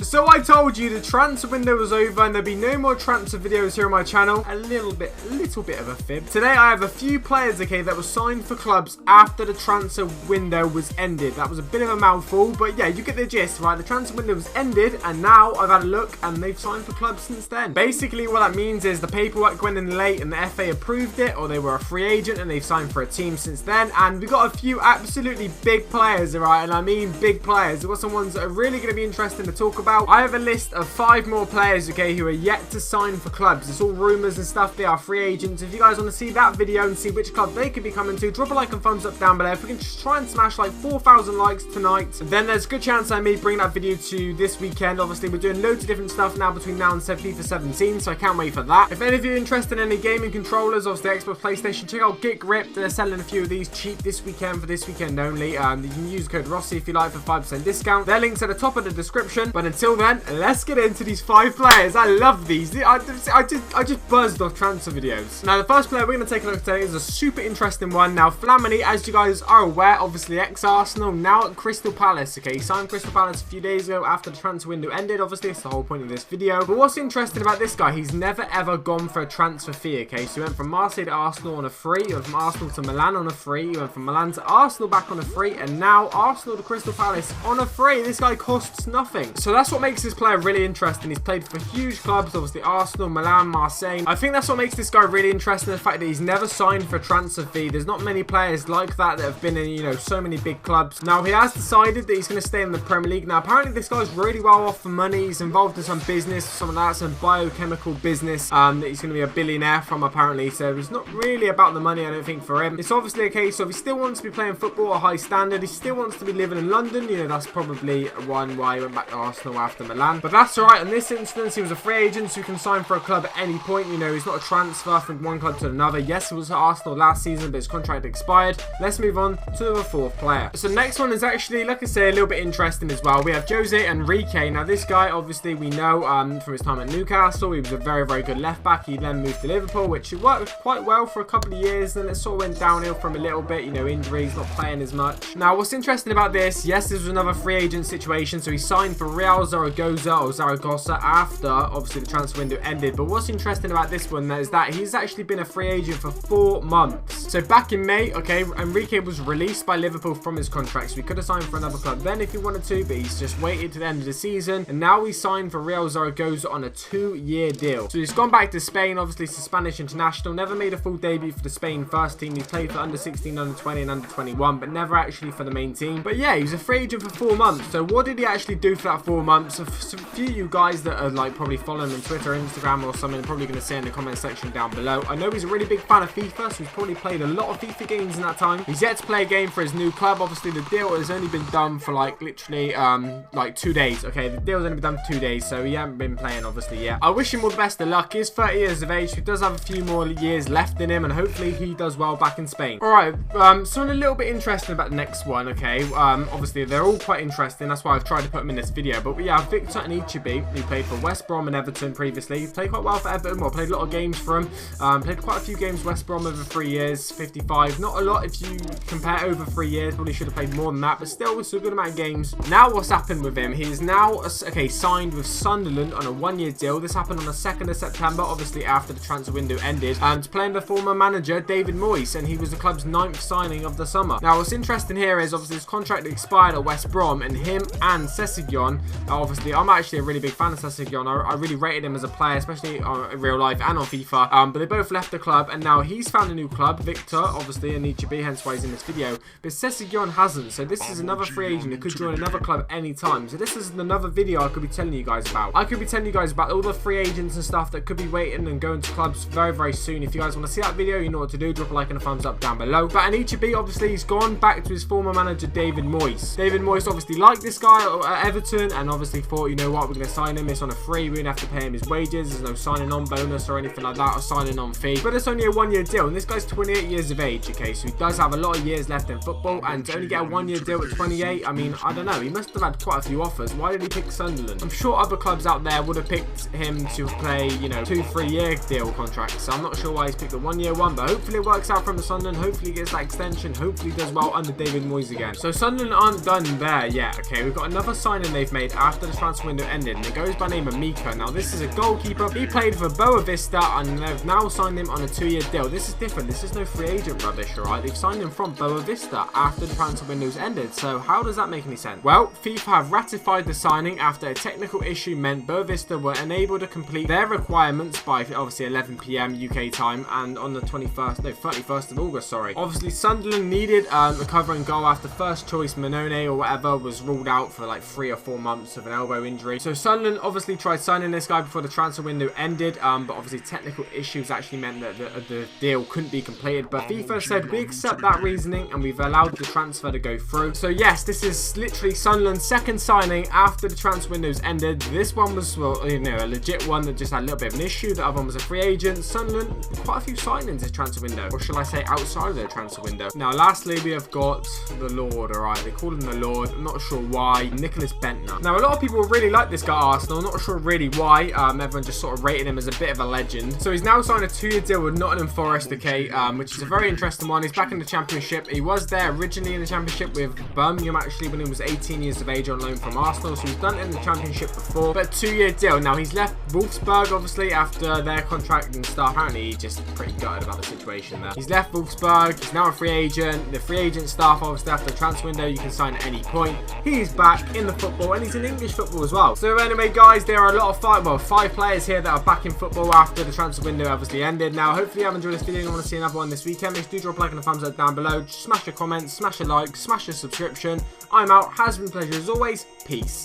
So I told you the transfer window was over and there'd be no more transfer videos here on my channel. A little bit of a fib. Today I have a few players, okay, that were signed for clubs after the transfer window was ended. That was a bit of a mouthful, but yeah, you get the gist, right? The transfer window was ended and now I've had a look and they've signed for clubs since then. Basically what that means is the paperwork went in late and the FA approved it, or they were a free agent and they've signed for a team since then. And we got a few absolutely big players, right? And I mean big players. There were some ones that are really going to be interesting to talk about. I have a list of 5 more players, okay, who are yet to sign for clubs. It's all rumours and stuff. They are free agents. If you guys want to see that video and see which club they could be coming to, drop a like and thumbs up down below. If we can just try and smash like 4,000 likes tonight, then there's a good chance I may bring that video to this weekend. Obviously, we're doing loads of different stuff now between now and FIFA 17, so I can't wait for that. If any of you are interested in any gaming controllers, obviously Xbox, PlayStation, check out GetGripped. They're selling a few of these cheap this weekend for this weekend only. You can use code Rossi if you like for 5% discount. Their links at the top of the description. But until then, let's get into these 5 players. I love these. I just buzzed off transfer videos. Now, the first player we're going to take a look at today is a super interesting one. Now, Flamini, as you guys are aware, obviously ex-Arsenal, now at Crystal Palace. Okay, he signed Crystal Palace a few days ago after the transfer window ended. Obviously, it's the whole point of this video. But what's interesting about this guy, he's never ever gone for a transfer fee. Okay, so he went from Marseille to Arsenal on a free. He went from Arsenal to Milan on a free. He went from Milan to Arsenal back on a free. And now Arsenal to Crystal Palace on a free. This guy costs nothing. So that's what makes this player really interesting. He's played for huge clubs, obviously Arsenal, Milan, Marseille. I think that's what makes this guy really interesting, the fact that he's never signed for a transfer fee. There's not many players like that have been in, you know, so many big clubs. Now, he has decided that he's going to stay in the Premier League. Now, apparently this guy's really well off for money. He's involved in some business, some of that, some biochemical business that he's going to be a billionaire from, apparently. So it's not really about the money, I don't think, for him. It's obviously a case of he still wants to be playing football at a high standard. He still wants to be living in London. You know, that's probably one why he went back to Arsenal after Milan. But that's alright. In this instance, he was a free agent who can sign for a club at any point. You know, he's not a transfer from one club to another. Yes, it was at Arsenal last season, but his contract expired. Let's move on to the 4th player. So the next one is actually, like I say, a little bit interesting as well. We have Jose Enrique. Now, this guy, obviously, we know from his time at Newcastle, he was a very, very good left back. He then moved to Liverpool, which worked quite well for a couple of years. Then it sort of went downhill from a little bit, you know, injuries, not playing as much. Now, what's interesting about this, yes, this was another free agent situation. So he signed for Real Zaragoza after, obviously, the transfer window ended. But what's interesting about this one is that he's actually been a free agent for 4 months. So back in May, okay, Enrique was released by Liverpool from his contract. So he could have signed for another club then if he wanted to, but he's just waited to the end of the season. And now he's signed for Real Zaragoza on a 2-year deal. So he's gone back to Spain, obviously, it's a Spanish international. Never made a full debut for the Spain first team. He played for under 16, under 20, and under 21, but never actually for the main team. But yeah, he was a free agent for 4 months. So what did he actually do for that 4 months? So for a few of you guys that are like probably following him on Twitter, Instagram, or something, probably going to say in the comment section down below. I know he's a really big fan of FIFA, so he's probably played a lot of FIFA games in that time. He's yet to play a game for his new club. Obviously, the deal has only been done for like literally like 2 days. Okay, the deal's only been done for 2 days, so he hasn't been playing obviously yet. I wish him all the best of luck. He's 30 years of age. He does have a few more years left in him, and hopefully he does well back in Spain. All right, something a little bit interesting about the next one. Okay, obviously they're all quite interesting. That's why I've tried to put them in this video. But we have Victor Anichebe, who played for West Brom and Everton previously. He played quite well for Everton. Well, played a lot of games for him. Played quite a few games West Brom over 3 years. 55, not a lot if you compare over 3 years. Probably should have played more than that, but still, it's a good amount of games. Now, what's happened with him? He is now signed with Sunderland on a 1-year deal. This happened on the 2nd of September, obviously after the transfer window ended. To play under former manager David Moyes, and he was the club's 9th signing of the summer. Now, what's interesting here is obviously his contract expired at West Brom, and him and Sestak, obviously, I'm actually a really big fan of Sestak. I really rated him as a player, especially in real life and on FIFA. But they both left the club, and now he's found a new club. Victor, obviously, and Anichebe, hence why he's in this video. But Sestak hasn't, so this is another free agent who could join another club anytime. So this is another video I could be telling you guys about. I could be telling you guys about all the free agents and stuff that could be waiting and going to clubs very, very soon. If you guys want to see that video, you know what to do. Drop a like and a thumbs up down below. But Anichebe, obviously, he's gone back to his former manager, David Moyes. David Moyes obviously liked this guy at Everton and obviously thought, you know what, we're going to sign him. It's on a free. We don't have to pay him his wages. There's no signing on bonus or anything like that, or signing on fee. But it's only a 1-year deal, and this guy's 28 years of age, okay? So he does have a lot of years left in football, and to only get a 1-year deal at 28, I mean, I don't know. He must have had quite a few offers. Why did he pick Sunderland? I'm sure other clubs out there would have picked him to play, you know, 2-3-year deal contracts. So I'm not sure why he's picked the 1-year one, but hopefully it works out from the Sunderland. Hopefully he gets that extension. Hopefully he does well under David Moyes again. So Sunderland aren't done there yet, okay? We've got another signing they've made after after the transfer window ended, and it goes by the name of Meeker. Now, this is a goalkeeper. He played for Boa Vista, and they've now signed him on a 2-year deal. This is different. This is no free agent rubbish, alright? They've signed him from Boa Vista after the transfer window's ended. So how does that make any sense? Well, FIFA have ratified the signing after a technical issue meant Boa Vista were unable to complete their requirements by obviously 11 PM UK time, and on the 31st of August, sorry. Obviously, Sunderland needed a covering goal after first choice Manone or whatever was ruled out for like 3 or 4 months of an elbow injury. So Sunderland obviously tried signing this guy before the transfer window ended, but obviously technical issues actually meant that the deal couldn't be completed. But FIFA said we accept that reasoning and we've allowed the transfer to go through. So yes, this is literally Sunderland's second signing after the transfer window's ended. This one was, well, you know, a legit one that just had a little bit of an issue. The other one was a free agent. Sunderland, quite a few signings this transfer window, or should I say outside of the transfer window. Now lastly, we have got the Lord, alright, they call him the Lord, I'm not sure why, Bendtner. Now a lot of people really like this guy Arsenal, I'm not sure really why, everyone just sort of rated him as a bit of a legend. So he's now signed a 2-year deal with Nottingham Forest, okay, which is a very interesting one. He's back in the Championship. He was there originally in the Championship with Birmingham actually when he was 18 years of age on loan from Arsenal, so he's done it in the Championship before, but 2-year deal. Now he's left Wolfsburg obviously after their contract and stuff. Apparently he's just pretty gutted about the situation there. He's left Wolfsburg, he's now a free agent. The free agent staff obviously after the transfer window you can sign at any point. He's back in the football and he's in English football as well. So anyway guys, there are a lot of 5 players here that are back in football after the transfer window obviously ended. Now hopefully you have enjoyed this video and you want to see another one this weekend. Make sure you drop a like and a thumbs up down below. Just smash a comment, smash a like, smash a subscription. I'm out. Has been a pleasure as always. Peace.